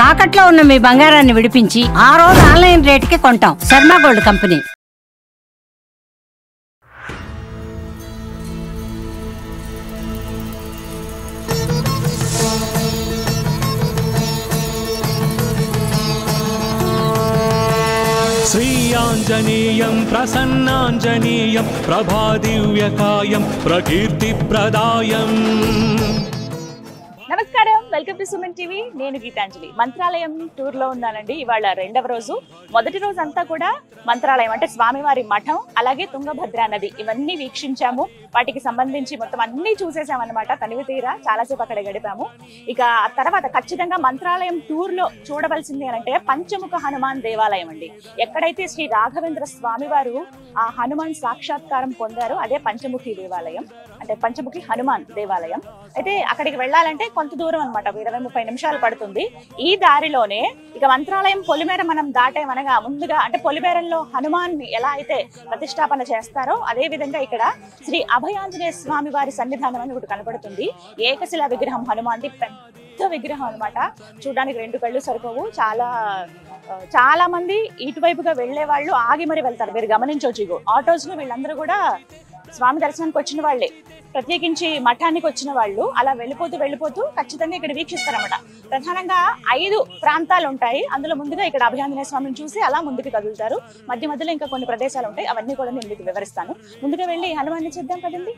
తాకట్లో ఉన్న మీ బంగారాన్ని విడిపించి ఆ రోజు ఆన్లైన్ రేటుకి కొంటాం. Sharma gold company. శ్రీయాంజనేయం ప్రసన్నాంజనేయం ప్రభాదివ్యకాయం ప్రకీర్తిప్రదాయం. నమస్కారం, వెల్కమ్ టు సుమన్ టీవీ. నేను గీతాంజలి. మంత్రాలయం టూర్ లో ఉన్నానండి. ఇవాళ రెండవ రోజు. మొదటి రోజు అంతా కూడా మంత్రాలయం అంటే స్వామివారి మఠం, అలాగే తుంగభద్ర నది ఇవన్నీ వీక్షించాము. వాటికి సంబంధించి మొత్తం అన్ని చూసేసామన్నమాట. తనివి తీరా చాలాసేపు అక్కడ గడిపాము. ఇక ఆ తర్వాత ఖచ్చితంగా మంత్రాలయం టూర్ లో చూడవలసింది అంటే పంచముఖ హనుమాన్ దేవాలయం అండి. ఎక్కడైతే శ్రీ రాఘవేంద్ర స్వామి వారు ఆ హనుమాన్ సాక్షాత్కారం పొందారో అదే పంచముఖి దేవాలయం, అంటే పంచముఖి హనుమాన్ దేవాలయం. అయితే అక్కడికి వెళ్ళాలంటే కొంత దూరం అనమాట, 20-30 నిమిషాలు పడుతుంది. ఈ దారిలోనే ఇక మంత్రాలయం పొలిమేర మనం దాటేమనగా ముందుగా అంటే పొలిమేరల్లో హనుమాన్ ఎలా అయితే ప్రతిష్టాపన చేస్తారో అదే విధంగా ఇక్కడ శ్రీ అభయాంజనేయ స్వామి వారి సన్నిధానం అని ఒకటి కనబడుతుంది. ఏకశిలా విగ్రహం హనుమాన్ది, పెద్ద విగ్రహం అనమాట. చూడడానికి 2 కళ్ళు సరిపోవు. చాలా మంది ఇటువైపుగా వెళ్లే వాళ్ళు ఆగి మరి వెళ్తారు. మీరు గమనించవచ్చు, ఇగో ఆటోస్ లో వీళ్ళందరూ కూడా స్వామి దర్శనానికి వచ్చిన వాళ్ళే, ప్రత్యేకించి మఠానికి వచ్చిన వాళ్ళు. అలా వెళ్ళిపోతూ ఖచ్చితంగా ఇక్కడ వీక్షిస్తారన్నమాట. ప్రధానంగా 5 ప్రాంతాలు ఉంటాయి. అందులో ముందుగా ఇక్కడ అభయాంజనేయ స్వామిని చూసి అలా ముందుకు కదులుతారు. మధ్యలో ఇంకా కొన్ని ప్రదేశాలు ఉంటాయి, అవన్నీ కూడా నేను మీకు వివరిస్తాను. ముందుగా వెళ్ళి హనుమాన్ని చూద్దాం కదండి.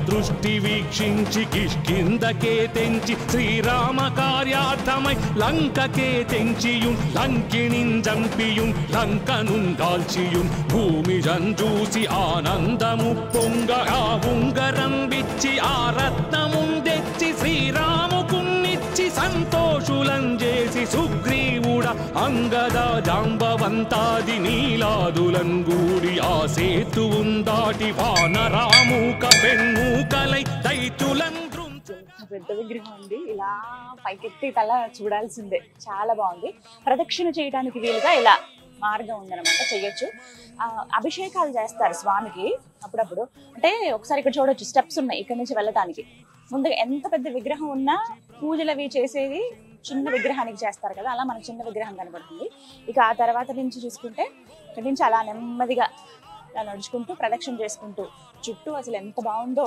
దృష్టి వీక్షించి కిష్కిందకే తెంచి శ్రీరామ కార్యార్థమై లంకకే తెంచియుం లంకిణింజంపియుం లంకనుండాల్చియుం భూమి జంజూసి ఆనందము పొంగ ఆ ఉంగరం విచ్చి ఆ రత్నముందెచ్చి శ్రీరాముకున్నిచ్చి సంతోషులం చేసి సుగ్రీవుడ అంగద జాంబవంతాది నీలాదులం గూడి ఆ సేతువుం దాటి వానరామూక పెన్మూకలై దైతులం. పెద్ద విగ్రహం ఉంది. ఇలా పైకెత్తి తల చూడాల్సిందే. చాలా బాగుంది. ప్రదక్షిణ చేయడానికి వీలుగా ఇలా మార్గం ఉందన్నమాట, చెయ్యొచ్చు. అభిషేకాలు చేస్తారు స్వామికి అప్పుడప్పుడు. అంటే ఒకసారి ఇక్కడ చూడొచ్చు, స్టెప్స్ ఉన్నాయి ఇక్కడ నుంచి వెళ్ళటానికి. ముందుగా ఎంత పెద్ద విగ్రహం ఉన్నా పూజలు అవి చేసేవి చిన్న విగ్రహానికి చేస్తారు కదా, అలా మనకు చిన్న విగ్రహం కనబడుతుంది. ఇక ఆ తర్వాత నుంచి చూసుకుంటే ఇక్కడి నుంచి అలా నెమ్మదిగా ఇలా నడుచుకుంటూ ప్రదక్షిణ చేసుకుంటూ చుట్టూ అసలు ఎంత బాగుందో,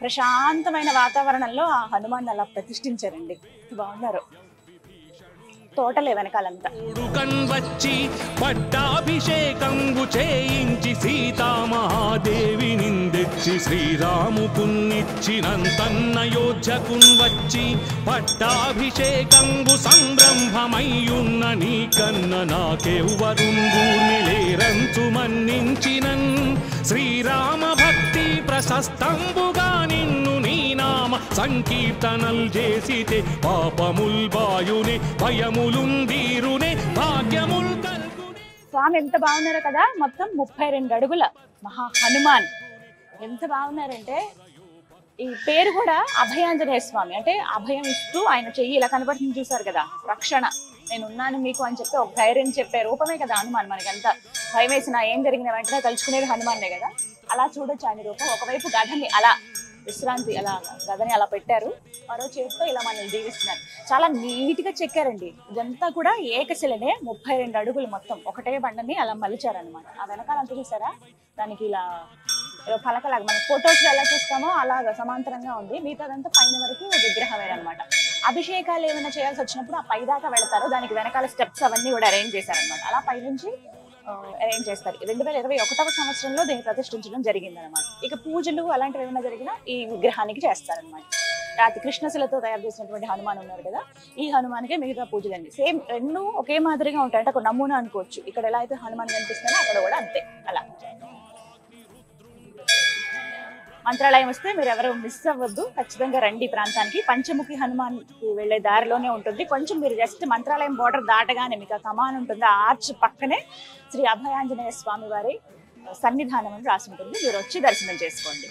ప్రశాంతమైన వాతావరణంలో ఆ హనుమాన్ అలా ప్రతిష్ఠించారండి. బాగున్నారు. తోటలే వెనకాలంతా. వచ్చి పట్టాభిషేకంబు చేయించి సీతామహాదేవి నిందెచ్చి శ్రీరాముకున్నిచ్చినంతన్నయోధ్యకున్ వచ్చి పట్టాభిషేకంబు సంరంభమయ్యున్న నీ కన్న నాకెవ్వరుంగూర్ని లేరంచు మన్నించినన్ శ్రీరామ భక్తి ప్రశస్తంబుగా నిన్ను నీ నామ సంకీర్తనల్ చేసితే పాపముల్ బాయునే భయములుందీరునే భాగ్యముల్ కల్గునే. స్వామి ఎంత బాగున్నారో కదా. మొత్తం 32 అడుగుల మహా హనుమాన్. ఎంత బాగున్నారంటే ఈ పేరు కూడా అభయాంజనేయ స్వామి, అంటే అభయం ఇస్తూ ఆయన చెయ్యి ఇలా కనబడుతుంది చూసారు కదా, రక్షణ, నేనున్నాను మీకు అని చెప్పి ఒక ధైర్యం చెప్పే రూపమే కదా హనుమాన్. మనకంత భయం వేసినా ఏం జరిగిన వెంటనే తలుచుకునేది హనుమాన్నే కదా. అలా చూడొచ్చు ఆయన రూపం. ఒకవైపు గదని అలా విశ్రాంతి, అలా గదని అలా పెట్టారు, మరో చేతితో ఇలా మనల్ని దీవిస్తున్నారు. చాలా నీట్ గా చెక్కారండి. ఇదంతా కూడా ఏకశిలనే, 32 అడుగులు మొత్తం ఒకటే బండని అలా మలిచారనమాట. ఆ వెనకాలంతా చూసారా, దానికి ఇలా పలకలాగా మన ఫొటోస్ ఎలా చూస్తామో అలాగా సమాంతరంగా ఉంది. మిగతాదంతా పైన వరకు విగ్రహమేనమాట. అభిషేకాలు ఏమైనా చేయాల్సి వచ్చినప్పుడు ఆ పై దాకా వెళతారు. దానికి వెనకాల స్టెప్స్ అవన్నీ కూడా అరేంజ్ చేశారనమాట. అలా పైనుంచి అరేంజ్ చేస్తారు. 2021వ సంవత్సరంలో దీన్ని ప్రతిష్ఠించడం జరిగిందనమాట. ఇక పూజలు అలాంటివి ఏమైనా జరిగినా ఈ విగ్రహానికి చేస్తారనమాట. రాతి కృష్ణశిలతో తయారు చేసినటువంటి హనుమాన్ ఉన్నారు కదా, ఈ హనుమానికే మిగతా పూజలండి. సేమ్ 2 ఒకే మాదిరిగా ఉంటాయి. అంటే ఒక నమూనా అనుకోవచ్చు. ఇక్కడ ఎలా అయితే హనుమాన్ కనిపిస్తుందో అక్కడ కూడా అంతే. అలా మంత్రాలయం వస్తే మీరు ఎవరు మిస్ అవ్వద్దు, ఖచ్చితంగా రండి ప్రాంతానికి. పంచముఖి హనుమాన్ వెళ్లే దారిలోనే ఉంటుంది. కొంచెం మీరు జస్ట్ మంత్రాలయం బోర్డర్ దాటగానే మీకు ఆ కమాన్ ఉంటుంది. ఆ ఆర్చ్ పక్కనే శ్రీ అభయాంజనేయ స్వామి వారి సన్నిధానం అని రాసి ఉంటుంది. మీరు వచ్చి దర్శనం చేసుకోండి.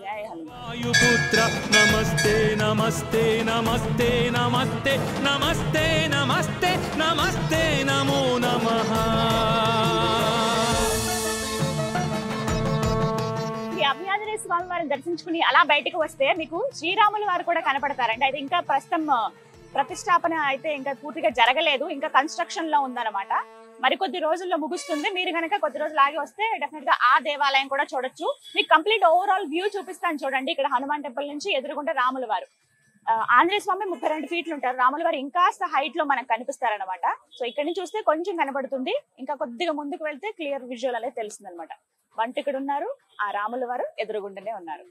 జై వాయుపుత్ర నమస్తే నమస్తే నమస్తే నమస్తే నమస్తే నమస్తే నమస్తే నమో నమః. స్వామి వారిని దర్శించుకుని అలా బయటకు వస్తే మీకు శ్రీరాముల వారు కూడా కనపడతారండి. అయితే ఇంకా ప్రస్తుతం ప్రతిష్టాపన అయితే ఇంకా పూర్తిగా జరగలేదు, ఇంకా కన్స్ట్రక్షన్ లో ఉందన్నమాట. మరికొద్ది రోజుల్లో ముగుస్తుంది. మీరు కనుక కొద్ది రోజులు ఆగి వస్తే డెఫినెట్ గా ఆ దేవాలయం కూడా చూడొచ్చు. మీకు కంప్లీట్ ఓవరాల్ వ్యూ చూపిస్తాను చూడండి. ఇక్కడ హనుమాన్ టెంపుల్ నుంచి ఎదురుగుంటే రాముల వారు, ఆంజనేయ స్వామి 32 ఫీట్లు ఉంటారు, రాముల వారు ఇంకాస్త హైట్ లో మనకు కనిపిస్తారనమాట. సో ఇక్కడ నుంచి చూస్తే కొంచెం కనబడుతుంది, ఇంకా కొద్దిగా ముందుకు వెళ్తే క్లియర్ విజువల్ అనేది తెలుస్తుంది అనమాట. వంట ఇక్కడ ఉన్నారు, ఆ రాముల వారు ఎదురుగుండనే ఉన్నారు.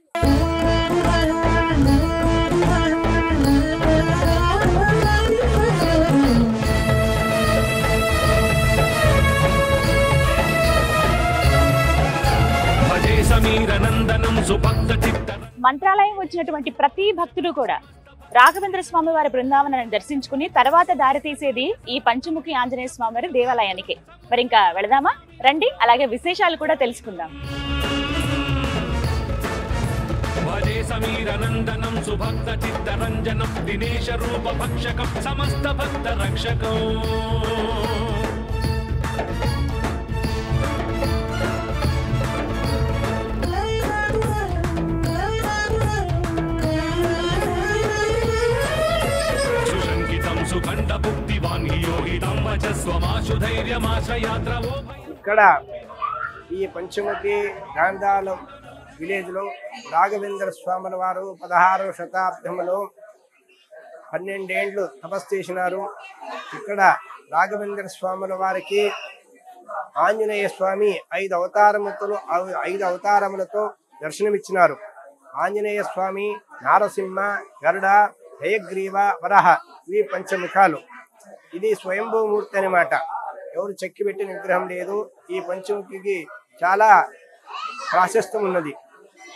మంత్రాలయం వచ్చినటువంటి ప్రతి భక్తుడు కూడా రాఘవేంద్ర స్వామి వారి బృందావనాన్ని దర్శించుకుని తర్వాత దారి తీసేది ఈ పంచముఖి ఆంజనేయ స్వామి వారి దేవాలయానికి. మరి ఇంకా వెళదామా రండి, అలాగే విశేషాలు కూడా తెలుసుకుందాం. సమీరనందనం సుభక్త చిత్తరంజనం దినేశ రూప భక్షకం సమస్త భక్త రక్షకం. ఇక్కడ ఈ పంచముఖి గాంధారం విలేజ్ లో రాఘవేంద్ర స్వాముల వారు 16వ శతాబ్దంలో 12 ఏళ్ళు తపస్సు చేసినారు. ఇక్కడ రాఘవేంద్ర స్వాముల వారికి ఆంజనేయ స్వామి 5 అవతారములతో దర్శనమిచ్చినారు. ఆంజనేయ స్వామి నారసింహ, గరుడ, హయగ్రీవ, వరహ, ఇవి పంచముఖాలు. ఇది స్వయంభూమూర్తి అనమాట, ఎవరు చెక్కి పెట్టిన విగ్రహం లేదు. ఈ పంచముఖికి చాలా ప్రాశస్త్యం ఉన్నది.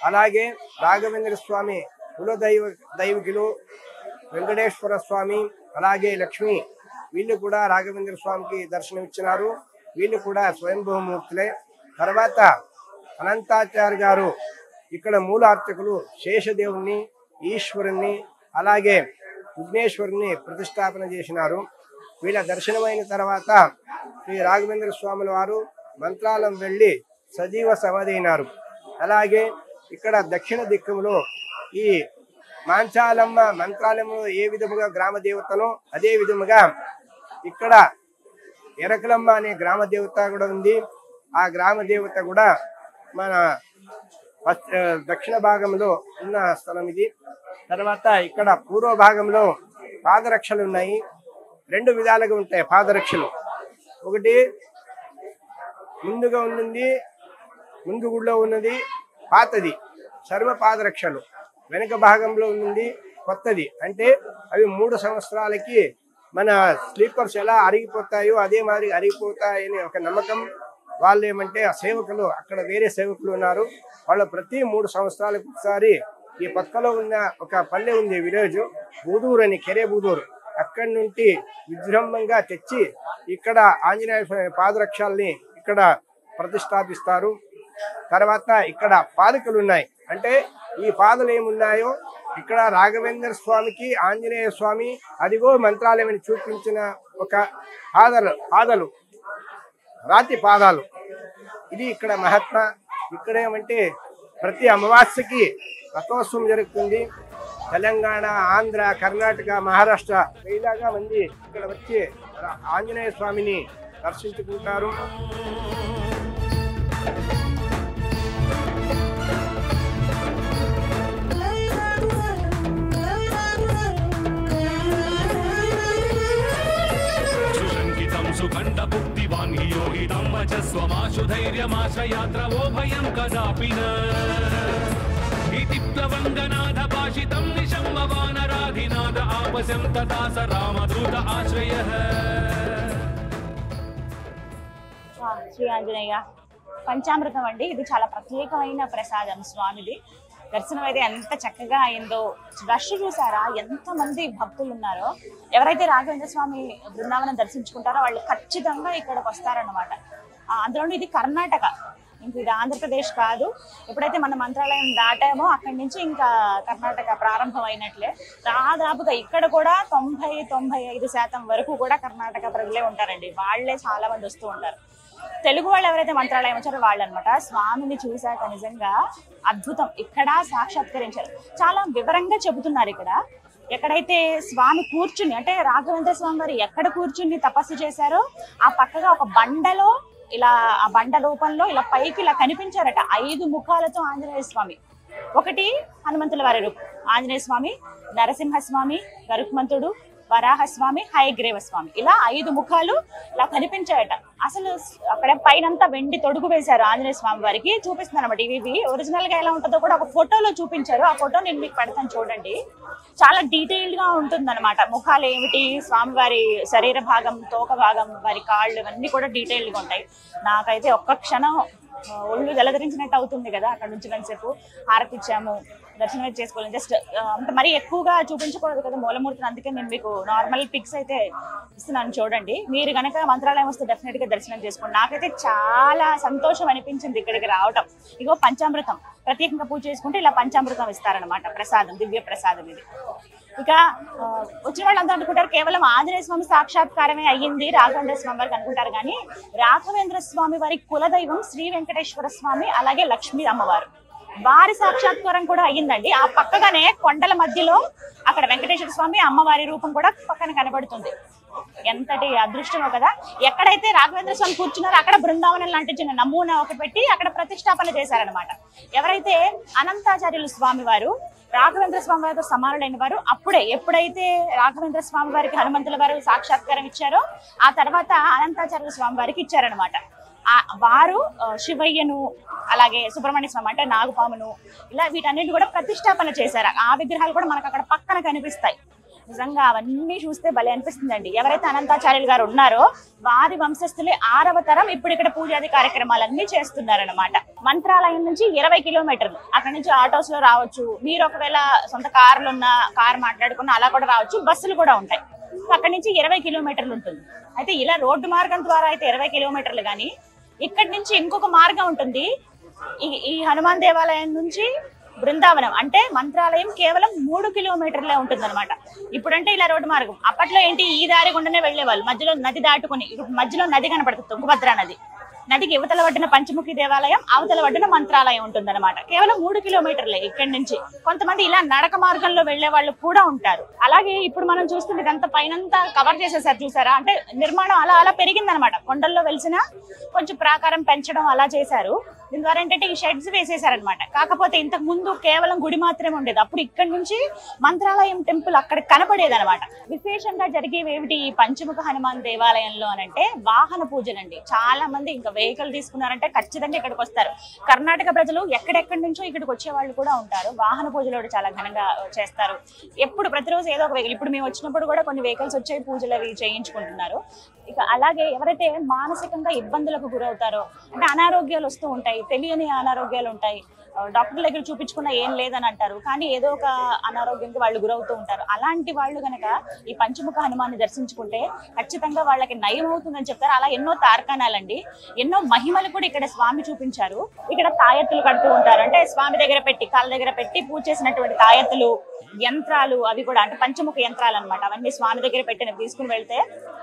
అలాగే రాఘవేంద్ర స్వామి దైవికులు వెంకటేశ్వర స్వామి, అలాగే లక్ష్మి, వీళ్ళు కూడా రాఘవేంద్ర స్వామికి దర్శనం ఇచ్చినారు. వీళ్ళు కూడా స్వయంభూమూర్తులే. తర్వాత అనంతాచార్య గారు ఇక్కడ మూలార్చకులు శేషదేవుని, ఈశ్వరుణ్ణి, అలాగే విఘ్నేశ్వరుని ప్రతిష్టాపన చేసినారు. వీళ్ళ దర్శనమైన తర్వాత శ్రీ రాఘవేంద్ర స్వాముల వారు మంత్రాలయం వెళ్ళి సజీవ సమాధి అయినారు. అలాగే ఇక్కడ దక్షిణ దిక్కులో ఈ మాంచాలమ్మ మంత్రాలయంలో ఏ విధముగా గ్రామ దేవతనో అదే విధముగా ఇక్కడ ఎరకలమ్మ అనే గ్రామ దేవత కూడా ఉంది. ఆ గ్రామ దేవత కూడా మన దక్షిణ భాగంలో ఉన్న స్థలం ఇది. తర్వాత ఇక్కడ పూర్వ భాగంలో పాదరక్షలు ఉన్నాయి. 2 విధాలుగా ఉంటాయి పాదరక్షలు. ఒకటి ముందుగా ఉన్నది, ముందు గుడిలో ఉన్నది పాతది చర్మ పాదరక్షలు, వెనుక భాగంలో ఉన్నది కొత్తది. అంటే అవి 3 సంవత్సరాలకి మన స్లీపర్స్ ఎలా అరిగిపోతాయో అదే మాదిరి అరిగిపోతాయని ఒక నమ్మకం. వాళ్ళు ఏమంటే ఆ సేవకులు, అక్కడ వేరే సేవకులు ఉన్నారు, వాళ్ళు ప్రతి 3 సంవత్సరాలకు ఒకసారి ఈ పక్కలో ఉన్న ఒక పల్లె ఉంది, విలేజ్ బూదూరు అని, కెరే బూదూరు, అక్కడి నుండి విజృంభంగా తెచ్చి ఇక్కడ ఆంజనేయ స్వామి పాదరక్షల్ని ఇక్కడ ప్రతిష్టాపిస్తారు. తర్వాత ఇక్కడ పాదుకలు ఉన్నాయి. అంటే ఈ పాదలు ఏమున్నాయో ఇక్కడ రాఘవేంద్ర స్వామికి ఆంజనేయ స్వామి అదిగో మంత్రాలయం చూపించిన ఒక పాదలు రాతి పాదాలు. ఇది ఇక్కడ మహాత్మ. ఇక్కడ ఏమంటే ప్రతి అమావాస్యకి రథోత్సవం జరుగుతుంది. తెలంగాణ, ఆంధ్ర, కర్ణాటక, మహారాష్ట్ర వేలాగా మంది ఇక్కడ వచ్చి ఆంజనేయ స్వామిని దర్శించుకుంటారు. సుఖండ భుక్తివాన్ యోగితం వచస్వమాశు ధైర్యమాశ్రయాత్ర ఓ భయం కదాపి ఇతి ప్లవంగనాథ భాషితం నిశంభవానరాధినాథ ఆపశం తథా స రామదూత ఆశ్రయః. శ్రీ ఆంజనేయ పంచామృతం అండి, ఇది చాలా ప్రత్యేకమైన ప్రసాదం స్వామిది. దర్శనం అయితే ఎంత చక్కగా అయిందో. రష్ చూసారా, ఎంత మంది భక్తులు ఉన్నారో. ఎవరైతే రాఘవేంద్ర స్వామి బృందావనం దర్శించుకుంటారో వాళ్ళు ఖచ్చితంగా ఇక్కడికి వస్తారన్నమాట. అందులో ఇది కర్ణాటక, ఇంక ఇది ఆంధ్రప్రదేశ్ కాదు. ఎప్పుడైతే మన మంత్రాలయం దాటామో అక్కడి నుంచి ఇంకా కర్ణాటక ప్రారంభం అయినట్లే. దాదాపుగా ఇక్కడ కూడా 90-95% వరకు కూడా కర్ణాటక ప్రజలే ఉంటారండి. వాళ్లే చాలా మంది వస్తూ ఉంటారు. తెలుగు వాళ్ళు ఎవరైతే మంత్రాలయం వచ్చారో వాళ్ళు అనమాట. స్వామిని చూశాక నిజంగా అద్భుతం, ఇక్కడ సాక్షాత్కరించారు. చాలా వివరంగా చెబుతున్నారు ఇక్కడ. ఎక్కడైతే స్వామి కూర్చుని, అంటే రాఘవేంద్ర స్వామి వారు ఎక్కడ కూర్చుని తపస్సు చేశారో ఆ పక్కగా ఒక బండలో ఇలా, ఆ బండ రూపంలో ఇలా పైకి ఇలా కనిపించారట 5 ముఖాలతో ఆంజనేయ స్వామి. ఒకటి హనుమంతుల వారి రూపం ఆంజనేయ స్వామి, నరసింహస్వామి, గరుత్మంతుడు, వరాహస్వామి, హయగ్రీవ స్వామి, ఇలా 5 ముఖాలు ఇలా కనిపించాయట. అసలు అక్కడ పైనంతా వెండి తొడుగు వేశారు ఆంజనేయ స్వామి వారికి. చూపిస్తున్నాను అనమాట. ఇవి ఒరిజినల్ గా ఎలా ఉంటుందో కూడా ఒక ఫోటోలో చూపించారు. ఆ ఫోటో నేను మీకు పెడతాను చూడండి. చాలా డీటెయిల్డ్ గా ఉంటుంది అనమాట. ముఖాలు ఏమిటి, స్వామివారి శరీర భాగం, తోక భాగం, వారి కాళ్ళు, ఇవన్నీ కూడా డీటెయిల్డ్ గా ఉంటాయి. నాకైతే ఒక్క క్షణం ఒళ్ళు జలధరించినట్టు అవుతుంది కదా. అక్కడ నుంచి కొంతసేపు హారతి ఇచ్చాము, దర్శనం చేసుకోవాలి. జస్ట్ అంటే మరీ ఎక్కువగా చూపించకూడదు కదా మూలమూర్తిని, అందుకే నేను మీకు నార్మల్ పిక్స్ అయితే ఇస్తున్నాను చూడండి. మీరు కనుక మంత్రాలయం వస్తే డెఫినెట్ గా దర్శనం చేసుకోండి. నాకైతే చాలా సంతోషం అనిపించింది ఇక్కడికి రావటం. ఇగో పంచామృతం, ప్రత్యేకంగా పూజ చేసుకుంటే ఇలా పంచామృతం ఇస్తారనమాట, ప్రసాదం, దివ్య ప్రసాదం ఇది. ఇక వచ్చిన వాళ్ళంతా అనుకుంటారు కేవలం ఆంజనేయ స్వామి సాక్షాత్కారమే అయ్యింది రాఘవేంద్ర స్వామి వారికి అనుకుంటారు. కానీ రాఘవేంద్ర స్వామి వారి కులదైవం శ్రీ వెంకటేశ్వర స్వామి, అలాగే లక్ష్మీ అమ్మవారు, వారి సాక్షాత్కారం కూడా అయ్యిందండి. ఆ పక్కగానే కొండల మధ్యలో అక్కడ వెంకటేశ్వర స్వామి అమ్మవారి రూపం కూడా పక్కన కనబడుతుంది. ఎంతటి అదృష్టమో కదా. ఎక్కడైతే రాఘవేంద్ర స్వామి కూర్చున్నారో అక్కడ బృందావనం లాంటి చిన్న నమూనా ఒకటి పెట్టి అక్కడ ప్రతిష్టాపన చేశారనమాట. ఎవరైతే అనంతాచార్యులు స్వామి వారు రాఘవేంద్ర స్వామి వారితో సమానులైన వారు, ఎప్పుడైతే రాఘవేంద్ర స్వామి వారికి హనుమంతుల వారు సాక్షాత్కారం ఇచ్చారో ఆ తర్వాత అనంతాచార్యుల స్వామి వారికి ఇచ్చారనమాట. వారు శివయ్యను, అలాగే సుబ్రహ్మణ్య స్వామి అంటే నాగుపామును, ఇలా వీటన్నిటి కూడా ప్రతిష్టాపన చేశారు. ఆ విగ్రహాలు కూడా మనకు అక్కడ పక్కన కనిపిస్తాయి. నిజంగా అవన్నీ చూస్తే భలే అనిపిస్తుందండి. ఎవరైతే అనంతాచార్యులు గారు ఉన్నారో వారి వంశస్థులే 6వ తరం ఇప్పుడు ఇక్కడ పూజాది కార్యక్రమాలన్నీ చేస్తున్నారనమాట. మంత్రాలయం నుంచి 20 కిలోమీటర్లు. అక్కడ నుంచి ఆటోస్ లో రావచ్చు, మీరు ఒకవేళ సొంత కార్లు ఉన్న కార్ మాట్లాడుకున్న అలా కూడా రావచ్చు, బస్సులు కూడా ఉంటాయి. అక్కడి నుంచి 20 కిలోమీటర్లు ఉంటుంది. అయితే ఇలా రోడ్డు మార్గం ద్వారా అయితే 20 కిలోమీటర్లు, కానీ ఇక్కడి నుంచి ఇంకొక మార్గం ఉంటుంది. ఈ హనుమాన్ దేవాలయం నుంచి బృందావనం అంటే మంత్రాలయం కేవలం 3 కిలోమీటర్లే ఉంటుంది అనమాట. ఇప్పుడంటే ఇలా రోడ్డు మార్గం, అప్పట్లో ఏంటి ఈ దారి గుండానే వెళ్లేవాళ్ళు, మధ్యలో నది దాటుకుని. ఇప్పుడు మధ్యలో నది కనపడుతుంది, తుంగభద్ర నది. నదికి యువతల ఒడ్డున పంచముఖి దేవాలయం, అవతల ఒడ్డున మంత్రాలయం ఉంటుందన్నమాట. కేవలం 3 కిలోమీటర్లే ఇక్కడి నుంచి. కొంతమంది ఇలా నడక మార్గంలో వెళ్లే వాళ్ళు కూడా ఉంటారు. అలాగే ఇప్పుడు మనం చూస్తుంది ఇదంతా పైనంతా కవర్ చేసేసారు చూసారా, అంటే నిర్మాణం అలా అలా పెరిగిందనమాట. కొండల్లో వెలిసిన కొంచెం ప్రాకారం పెంచడం అలా చేశారు. దీని ద్వారా ఏంటంటే ఈ షెడ్స్ వేసేసారనమాట. కాకపోతే ఇంతకు ముందు కేవలం గుడి మాత్రమే ఉండేది. అప్పుడు ఇక్కడ నుంచి మంత్రాలయం టెంపుల్ అక్కడ కనపడేది అనమాట. విశేషంగా జరిగేవి ఏమిటి ఈ పంచముఖ హనుమాన్ దేవాలయంలో అనంటే వాహన పూజలండి. చాలా మంది ఇంకా వెహికల్ తీసుకున్నారంటే ఖచ్చితంగా ఇక్కడికి వస్తారు. కర్ణాటక ప్రజలు ఎక్కడెక్కడి నుంచో ఇక్కడికి వచ్చే వాళ్ళు కూడా ఉంటారు. వాహన పూజలు చాలా ఘనంగా చేస్తారు. ఎప్పుడు ప్రతిరోజు ఏదో ఒక వెహికల్, ఇప్పుడు మేము వచ్చినప్పుడు కూడా కొన్ని వెహికల్స్ వచ్చాయి, పూజలు అవి చేయించుకుంటున్నారు. ఇక అలాగే ఎవరైతే మానసికంగా ఇబ్బందులకు గురవుతారో, అంటే అనారోగ్యాలు వస్తూ ఉంటాయి, తెలియని అనారోగ్యాలు ఉంటాయి, డాక్టర్ దగ్గర చూపించుకున్న ఏం లేదని అంటారు, కానీ ఏదో ఒక అనారోగ్యానికి వాళ్ళు గురవుతూ ఉంటారు. అలాంటి వాళ్ళు గనక ఈ పంచముఖ హనుమాన్ని దర్శించుకుంటే ఖచ్చితంగా వాళ్ళకి నయం అవుతుందని చెప్తారు. అలా ఎన్నో తార్కాణాలండి, ఎన్నో మహిమలు కూడా ఇక్కడ స్వామి చూపించారు. ఇక్కడ తాయెత్తులు కడుతూ ఉంటారు, అంటే స్వామి దగ్గర పెట్టి, కాళ్ళ దగ్గర పెట్టి పూజ చేసినటువంటి తాయెత్తులు, యంత్రాలు, అవి కూడా అంటే పంచముఖ యంత్రాలు అనమాట. అవన్నీ స్వామి దగ్గర పెట్టిన తీసుకుని వెళ్తే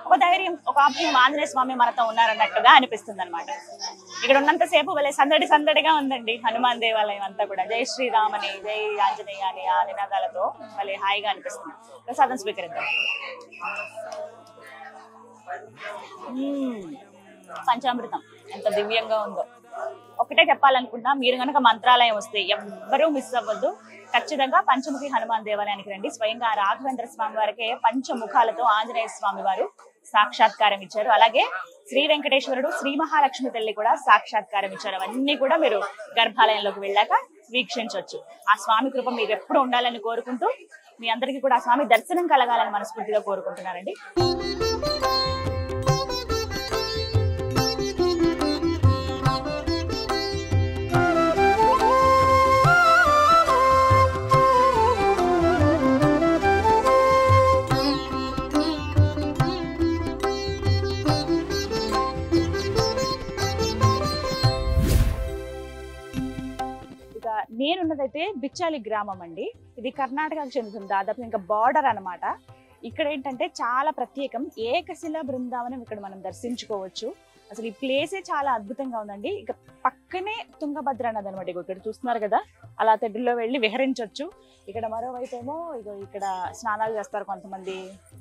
ఒక ధైర్యం, ఒక అభయం, ఆంజనేయ స్వామి మనతో ఉన్నారన్నట్టుగా అనిపిస్తుంది అనమాట. ఇక్కడ ఉన్నంతసేపు భలే సందడిగా ఉందండి హనుమాన్ దేవాలయం అంతా కూడా. జై శ్రీరామని, జై ఆంజనేయ అని ఆ నినాదాలతో భలే హాయిగా అనిపిస్తుంది. ప్రసాదం స్వీకరిద్దాం. పంచామృతం ఎంత దివ్యంగా ఉందో. ఒకటే చెప్పాలనుకున్నా, మీరు కనుక మంత్రాలయం వస్తే ఎవ్వరూ మిస్ అవ్వద్దు. ఖచ్చితంగా పంచముఖి హనుమాన్ దేవాలయానికి రండి. స్వయంగా రాఘవేంద్ర స్వామి వారికే పంచముఖాలతో ఆంజనేయ స్వామి వారు సాక్షాత్కారం ఇచ్చారు. అలాగే శ్రీ వెంకటేశ్వరుడు, శ్రీ మహాలక్ష్మి తల్లి కూడా సాక్షాత్కారం ఇచ్చారు. అవన్నీ కూడా మీరు గర్భాలయంలోకి వెళ్ళాక వీక్షించవచ్చు. ఆ స్వామి కృప మీకు ఎప్పుడు ఉండాలని కోరుకుంటూ, మీ అందరికీ కూడా ఆ స్వామి దర్శనం కలగాలని మనస్ఫూర్తిగా కోరుకుంటున్నానండి. నేనున్నదైతే బిచ్చాలి గ్రామం అండి. ఇది కర్ణాటకకు చెందుతుంది, దాదాపు ఇంకా బార్డర్ అనమాట. ఇక్కడ ఏంటంటే చాలా ప్రత్యేకం, ఏకశిల బృందావనం ఇక్కడ మనం దర్శించుకోవచ్చు. అసలు ఈ ప్లేసే చాలా అద్భుతంగా ఉందండి. ఇక పక్కనే తుంగభద్ర నది అనమాట. ఇక్కడ చూస్తున్నారు కదా, అలా తెడ్డుల్లో వెళ్ళి విహరించవచ్చు. ఇక్కడ మరోవైపు ఏమో ఇక్కడ స్నానాలు చేస్తారు కొంతమంది,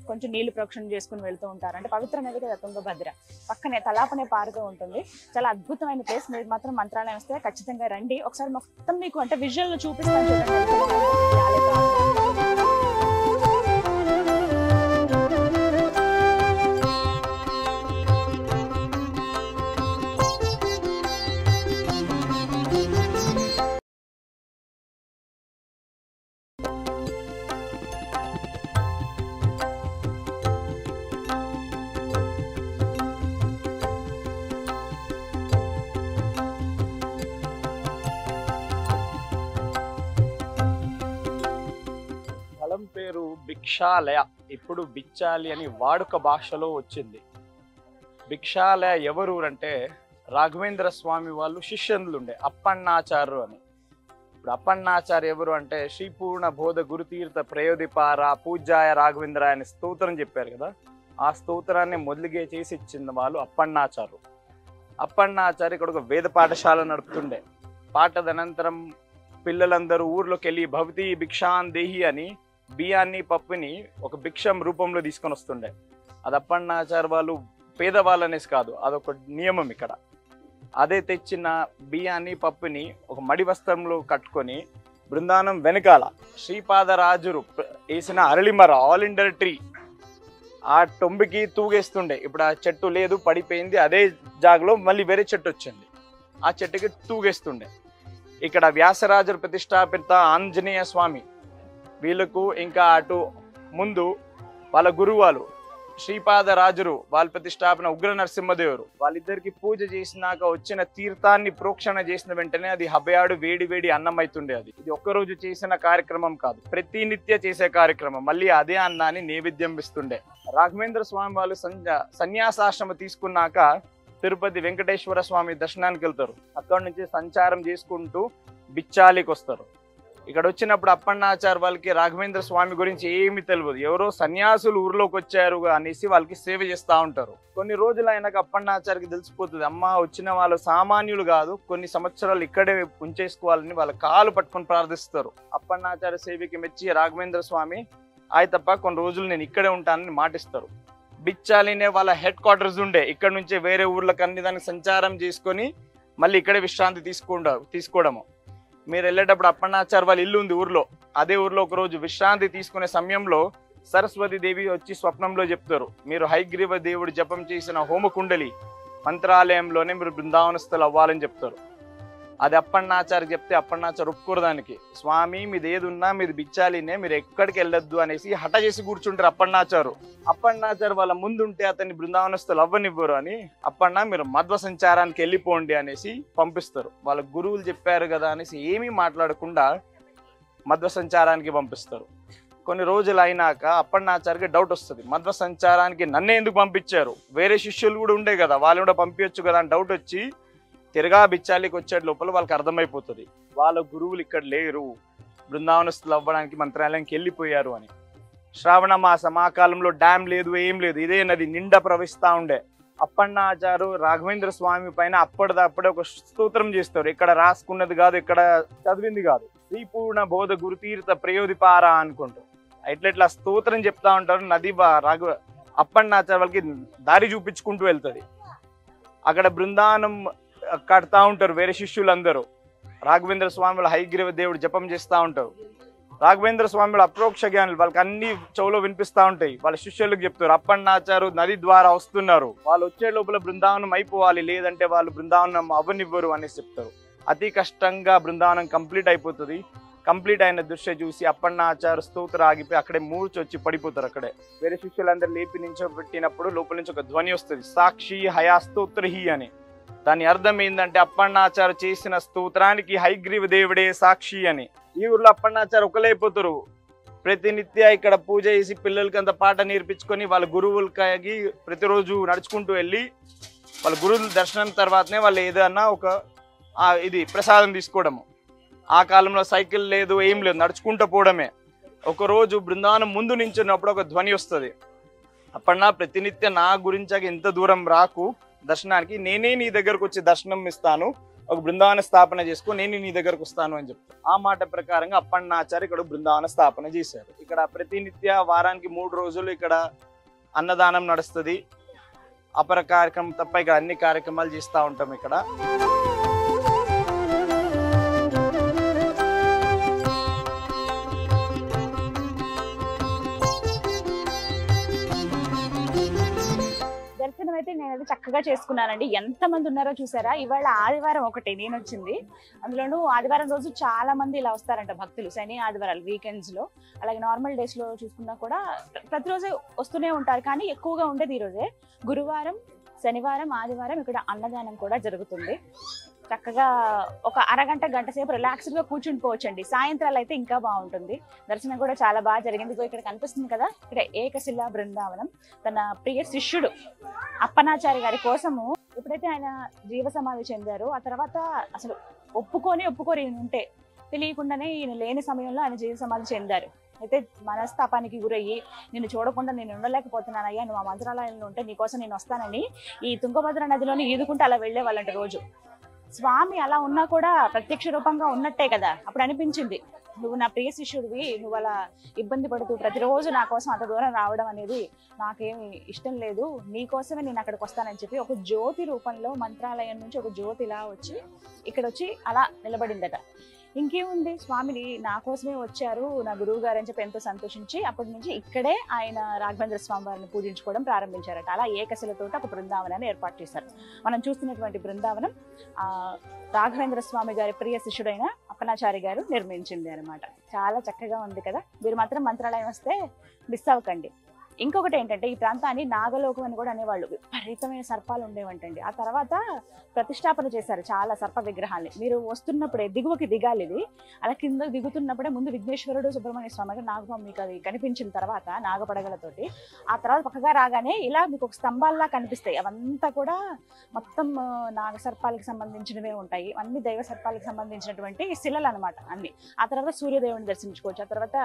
కొంచెం నీళ్లు ప్రోక్షణ చేసుకుని వెళ్తూ ఉంటారు. అంటే పవిత్ర నది కదా తుంగభద్ర, పక్కనే తలాపనే పారుతూ ఉంటుంది. చాలా అద్భుతమైన ప్లేస్. మీరు మాత్రం మంత్రాలయం వస్తే ఖచ్చితంగా రండి. ఒకసారి మొత్తం మీకు అంటే విజువల్ లో చూపిస్తాను చూడండి. పేరు భిక్షాలయ, ఇప్పుడు బిచ్చాలి అని వాడుక భాషలో వచ్చింది. భిక్షాలయ ఎవరు అంటే రాఘవేంద్ర స్వామి వాళ్ళు శిష్యులు ఉండే అప్పన్నాచారు అని. ఇప్పుడు అప్పన్నాచారు ఎవరు అంటే శ్రీపూర్ణ బోధ గురుతీర్థ ప్రయోదిపార పూజ్యాయ రాఘవేంద్ర అనే స్తోత్రం చెప్పారు కదా, ఆ స్తోత్రాన్ని మొదలుగే చేసి ఇచ్చింది వాళ్ళు అప్పన్నాచారు. అప్పన్నాచారు ఇక్కడ ఒక వేద పాఠశాల నడుపుతుండే. పాఠదనంతరం పిల్లలందరూ ఊర్లోకి వెళ్ళి భవతి భిక్షాన్ దేహి అని బియ్యాన్ని పప్పుని ఒక భిక్షం రూపంలో తీసుకొని వస్తుండే. అది అప్పన్నాచారు వాళ్ళు పేదవాళ్ళనేసి కాదు, అదొక నియమం ఇక్కడ. అదే తెచ్చిన బియ్యాన్ని పప్పుని ఒక మడి వస్త్రంలో కట్టుకొని బృందావనం వెనకాల శ్రీపాదరాజురు వేసిన అరళిమర ఆల్ ఇండర్ ట్రీ ఆ టొంబికి తూగేస్తుండే. ఇప్పుడు ఆ చెట్టు లేదు, పడిపోయింది. అదే జాగలో మళ్ళీ వేరే చెట్టు వచ్చింది, ఆ చెట్టుకి తూగేస్తుండే. ఇక్కడ వ్యాసరాజురు ప్రతిష్టాపిత ఆంజనేయ స్వామి వీళ్ళకు, ఇంకా అటు ముందు వాళ్ళ గురువాలు శ్రీపాదరాజురు వాళ్ళ ప్రతిష్టాపన ఉగ్ర నరసింహదేవురు, వాళ్ళిద్దరికి పూజ చేసినాక వచ్చిన తీర్థాన్ని ప్రోక్షణ చేసిన వెంటనే అది హబయాడు వేడి వేడి అన్నం అవుతుండే. అది ఇది ఒక్కరోజు చేసిన కార్యక్రమం కాదు, ప్రతినిత్య చేసే కార్యక్రమం. మళ్ళీ అదే అన్నాన్ని నైవేద్యం ఇస్తుండే. రాఘవేంద్ర స్వామి వాళ్ళు సన్యాసాశ్రమం తీసుకున్నాక తిరుపతి వెంకటేశ్వర స్వామి దర్శనానికి వెళ్తారు. అక్కడి నుంచి సంచారం చేసుకుంటూ బిచ్చాలికి వస్తారు. ఇక్కడ వచ్చినప్పుడు అప్పన్నాచారు వాళ్ళకి రాఘవేంద్ర స్వామి గురించి ఏమీ తెలియదు. ఎవరో సన్యాసులు ఊర్లోకి వచ్చారు అనేసి వాళ్ళకి సేవ చేస్తూ ఉంటారు. కొన్ని రోజులు అయినాక అప్పన్నాచారికి తెలిసిపోతుంది, అమ్మ వచ్చిన వాళ్ళు సామాన్యులు కాదు, కొన్ని సంవత్సరాలు ఇక్కడే ఉంచేసుకోవాలని వాళ్ళ కాలు పట్టుకొని ప్రార్థిస్తారు. అప్పన్నాచార్య సేవకి మెచ్చి రాఘవేంద్ర స్వామి తప్ప కొన్ని రోజులు నేను ఇక్కడే ఉంటానని మాటిస్తారు. బిచ్చాలినే వాళ్ళ హెడ్ క్వార్టర్స్ ఉండే. ఇక్కడ నుంచే వేరే ఊర్లకు అన్ని దానికి సంచారం చేసుకొని మళ్ళీ ఇక్కడే విశ్రాంతి తీసుకోవడము. మీరు వెళ్ళేటప్పుడు అప్పన్నాచారు వాళ్ళ ఇల్లు ఉంది ఊర్లో. అదే ఊర్లో ఒక రోజు విశ్రాంతి తీసుకునే సమయంలో సరస్వతి దేవి వచ్చి స్వప్నంలో చెప్తారు, మీరు హైగ్రీవ దేవుడు జపం చేసిన హోమకుండలి మంత్రాలయంలోనే మీరు బృందావనస్థులు అవ్వాలని చెప్తారు. అది అప్పన్నాచారికి చెప్తే అప్పన్నాచారు ఒప్పుకోరు దానికి. స్వామి మీది ఏది ఉన్నా మీది బిచ్చాలినే, మీరు ఎక్కడికి వెళ్ళొద్దు అనేసి హఠ చేసి కూర్చుంటారు అప్పన్నాచారు. అప్పన్నాచారు వాళ్ళ ముందుంటే అతన్ని బృందావనస్థులు అవ్వనివ్వరు అని, అప్పన్నా మీరు మధ్వ సంచారానికి వెళ్ళిపోండి అనేసి పంపిస్తారు. వాళ్ళ గురువులు చెప్పారు కదా అనేసి ఏమీ మాట్లాడకుండా మధ్వ సంచారానికి పంపిస్తారు. కొన్ని రోజులు అయినాక అప్పన్నాచారికి డౌట్ వస్తుంది, మధ్వ సంచారానికి నన్నే ఎందుకు పంపించారు, వేరే శిష్యులు కూడా ఉండే కదా వాళ్ళు కూడా పంపించచ్చు కదా అని డౌట్ వచ్చి తిరగా బిచ్చాలికి వచ్చే లోపల వాళ్ళకి అర్థమైపోతుంది వాళ్ళ గురువులు ఇక్కడ లేరు, బృందావనస్థులు అవ్వడానికి మంత్రాలయానికి వెళ్ళిపోయారు అని. శ్రావణ మాసం ఆ కాలంలో డ్యామ్ లేదు, ఏం లేదు, ఇదే నది నిండా ప్రవహిస్తూ ఉండే. అప్పన్నాచారు రాఘవేంద్ర స్వామి పైన అప్పటిదప్పుడే ఒక స్తోత్రం చేస్తారు. ఇక్కడ రాసుకున్నది కాదు, ఇక్కడ చదివింది కాదు, శ్రీపూర్ణ బోధ గురుతీర్థ ప్రయోదిపార అనుకుంటారు. ఇట్లా స్తోత్రం చెప్తా ఉంటారు. నది అప్పన్నాచారు వాళ్ళకి దారి చూపించుకుంటూ వెళ్తుంది. అక్కడ బృందావనం కడతా ఉంటారు వేరే శిష్యులందరూ. రాఘవేంద్ర స్వామి వాళ్ళ హైగ్రీవ దేవుడు జపం చేస్తూ ఉంటారు. రాఘవేంద్ర స్వామి వాళ్ళ అప్రోక్ష జ్ఞానులు, వాళ్ళకి అన్ని చెవులో వినిపిస్తూ ఉంటాయి. వాళ్ళ శిష్యులకు చెప్తారు అప్పన్నాచారు నది ద్వారా వస్తున్నారు, వాళ్ళు వచ్చే లోపల బృందావనం అయిపోవాలి, లేదంటే వాళ్ళు బృందావనం అవ్వనివ్వరు అనేసి చెప్తారు. అతి కష్టంగా బృందావనం కంప్లీట్ అయిపోతుంది. కంప్లీట్ అయిన దృశ్య చూసి అప్పన్నాచారు స్తోత్ర ఆగిపోయి అక్కడే మూర్చొచ్చి పడిపోతారు. అక్కడే వేరే శిష్యులందరూ లేపి నించోబెట్టినప్పుడు లోపల నుంచి ఒక ధ్వని వస్తుంది, సాక్షి హయా స్తోత్రహి అని. దాని అర్థం ఏంటంటే అప్పన్నాచారు చేసిన స్తోత్రానికి హైగ్రీవ దేవుడే సాక్షి అని. ఈ ఊర్లో అప్పన్నాచారు ఒకలైపోతారు. ప్రతినిత్య ఇక్కడ పూజ చేసి పిల్లలకి అంత పాట నేర్పించుకొని వాళ్ళ గురువులకి ప్రతిరోజు నడుచుకుంటూ వెళ్ళి వాళ్ళ గురువుల దర్శనం తర్వాతనే వాళ్ళు ఏదన్నా ఒక ఇది ప్రసాదం తీసుకోవడము. ఆ కాలంలో సైకిల్ లేదు, ఏం లేదు, నడుచుకుంటూ పోవడమే. ఒకరోజు బృందావనం ముందు నించున్నప్పుడు ఒక ధ్వని వస్తుంది, అప్పన్నా ప్రతినిత్య నా గురించి ఇంత దూరం రాకు, దర్శనానికి. నేనే నీ దగ్గరకు వచ్చి దర్శనం ఇస్తాను, ఒక బృందావన స్థాపన చేసుకో, నేను నీ దగ్గరకు వస్తాను అని చెప్తాను. ఆ మాట ప్రకారంగా అప్పన్నాచారి ఇక్కడ బృందావన స్థాపన చేశారు. ఇక్కడ ప్రతినిత్య వారానికి 3 రోజులు ఇక్కడ అన్నదానం నడుస్తుంది. అపర కార్యక్రమం తప్ప ఇక్కడ అన్ని కార్యక్రమాలు చేస్తూ ఉంటాం ఇక్కడ. దర్శనం అయితే నేనైతే చక్కగా చేసుకున్నానండి. ఎంతమంది ఉన్నారో చూసారా. ఇవాళ ఆదివారం ఒకటి నేను వచ్చింది, అందులోనూ ఆదివారం రోజు చాలా మంది ఇలా వస్తారంట భక్తులు. శని ఆదివారాలు వీకెండ్స్ లో, అలాగే నార్మల్ డేస్ లో చూసుకున్నా కూడా ప్రతిరోజు వస్తూనే ఉంటారు. కానీ ఎక్కువగా ఉండేది ఈ రోజే. గురువారం, శనివారం, ఆదివారం ఇక్కడ అన్నదానం కూడా జరుగుతుంది. చక్కగా ఒక అరగంట గంట సేపు రిలాక్స్డ్ గా కూర్చుని పోవచ్చండి. సాయంత్రాలు అయితే ఇంకా బాగుంటుంది. దర్శనం కూడా చాలా బాగా జరిగింది. ఇక్కడ కనిపిస్తుంది కదా, ఇక్కడ ఏకశిలా బృందావనం. తన ప్రియ శిష్యుడు అప్పనాచారి గారి కోసము ఎప్పుడైతే ఆయన జీవ సమాధి చెందారో ఆ తర్వాత అసలు ఒప్పుకొని ఉంటే తెలియకుండానే ఈయన లేని సమయంలో ఆయన జీవ సమాధి చెందారు. అయితే మనస్తాపానికి గురయ్యి నిన్ను చూడకుండా నేను ఉండలేకపోతున్నానయ్యా, నువ్వు ఆ మంత్రాలయంలో ఉంటే నీకోసం నేను వస్తానని ఈ తుంగభద్ర నదిలోని ఈదుకుంటూ అలా వెళ్లే వాళ్ళంట రోజు. స్వామి అలా ఉన్నా కూడా ప్రత్యక్ష రూపంగా ఉన్నట్టే కదా. అప్పుడు అనిపించింది, నువ్వు నా ప్రియ శిష్యుడివి, నువ్వు అలా ఇబ్బంది పడుతూ ప్రతిరోజు నా కోసం అంత దూరం రావడం అనేది నాకేమి ఇష్టం లేదు, నీకోసమే నేను అక్కడికి వస్తానని చెప్పి ఒక జ్యోతి రూపంలో మంత్రాలయం నుంచి ఒక జ్యోతిలా వచ్చి ఇక్కడ వచ్చి అలా నిలబడిందట. ఇంకేముంది, స్వామిని నా కోసమే వచ్చారు నా గురువు గారు అని చెప్పి ఎంతో సంతోషించి అప్పటి నుంచి ఇక్కడే ఆయన రాఘవేంద్ర స్వామి వారిని పూజించుకోవడం ప్రారంభించారట. అలా ఏకశిలతో ఒక బృందావనాన్ని ఏర్పాటు చేశారు. మనం చూస్తున్నటువంటి బృందావనం రాఘవేంద్ర స్వామి గారి ప్రియ శిష్యుడైన అప్పనాచారి గారు నిర్మించింది అనమాట. చాలా చక్కగా ఉంది కదా. మీరు మాత్రం మంత్రాలయం వస్తే మిస్ అవ్వకండి. ఇంకొకటి ఏంటంటే ఈ ప్రాంతాన్ని నాగలోకం అని కూడా అనేవాళ్ళు. విపరీతమైన సర్పాలు ఉండేవంటండి. ఆ తర్వాత ప్రతిష్టాపన చేశారు చాలా సర్ప విగ్రహాల్ని. మీరు వస్తున్నప్పుడే దిగువకి దిగాలి ఇది. అలా కింద దిగుతున్నప్పుడే ముందు విఘ్నేశ్వరుడు, సుబ్రహ్మణ్య స్వామి, నాగస్వామి మీకు అది కనిపించిన తర్వాత నాగపడగలతోటి ఆ తర్వాత పక్కగా రాగానే ఇలా మీకు ఒక స్తంభాల్లా కనిపిస్తాయి. అవంతా కూడా మొత్తం నాగసర్పాలకు సంబంధించినవే ఉంటాయి. అన్ని దైవ సర్పాలకు సంబంధించినటువంటి శిలలు అనమాట అన్ని. ఆ తర్వాత సూర్యదేవుని దర్శించుకోవచ్చు. ఆ తర్వాత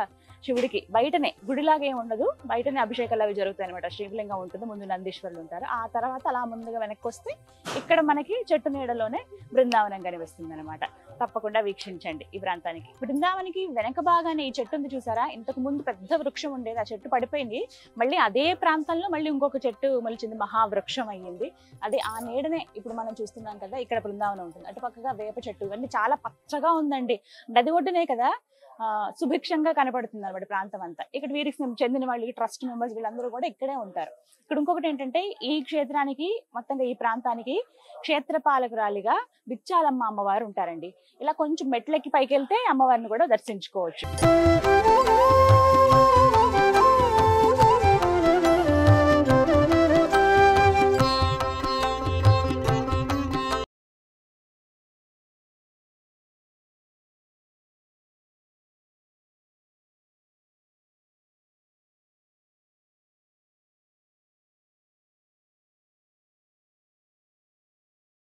శివుడికి బయటనే గుడిలాగా ఏమి ఉండదు, బయటనే అభిషేకాలు అవి జరుగుతాయి అనమాట. శివలింగం ఉంటుంది, ముందు నందీశ్వరులు ఉంటారు. ఆ తర్వాత అలా ముందుగా వెనక్కి వస్తే ఇక్కడ మనకి చెట్టు నీడలోనే బృందావనం కనిపిస్తుంది అనమాట. తప్పకుండా వీక్షించండి ఈ ప్రాంతానికి. బృందావనికి వెనక భాగానే ఈ చెట్టు ఉంది చూసారా. ఇంతకు ముందు పెద్ద వృక్షం ఉండేది, ఆ చెట్టు పడిపోయింది. మళ్ళీ అదే ప్రాంతంలో మళ్ళీ ఇంకొక చెట్టు మొలిచింది, మహావృక్షం అయ్యింది. అది ఆ నీడనే ఇప్పుడు మనం చూస్తున్నాం కదా. ఇక్కడ బృందావనం ఉంటుంది. అటు పక్కగా వేప చెట్టు, ఇవన్నీ చాలా పచ్చగా ఉందండి. నది ఒడ్డునే కదా, సుభిక్షంగా కనపడుతుంది అనమాట ప్రాంతం అంతా. ఇక్కడ వీరికి చెందిన వాళ్ళు, ట్రస్ట్ మెంబర్స్ వీళ్ళందరూ కూడా ఇక్కడే ఉంటారు. ఇక్కడ ఇంకొకటి ఏంటంటే ఈ క్షేత్రానికి మొత్తంగా ఈ ప్రాంతానికి క్షేత్రపాలకురాలిగా బిచ్చాలమ్మ అమ్మవారు ఉంటారండి. ఇలా కొంచెం మెట్లెక్కి పైకి వెళ్తే అమ్మవారిని కూడా దర్శించుకోవచ్చు.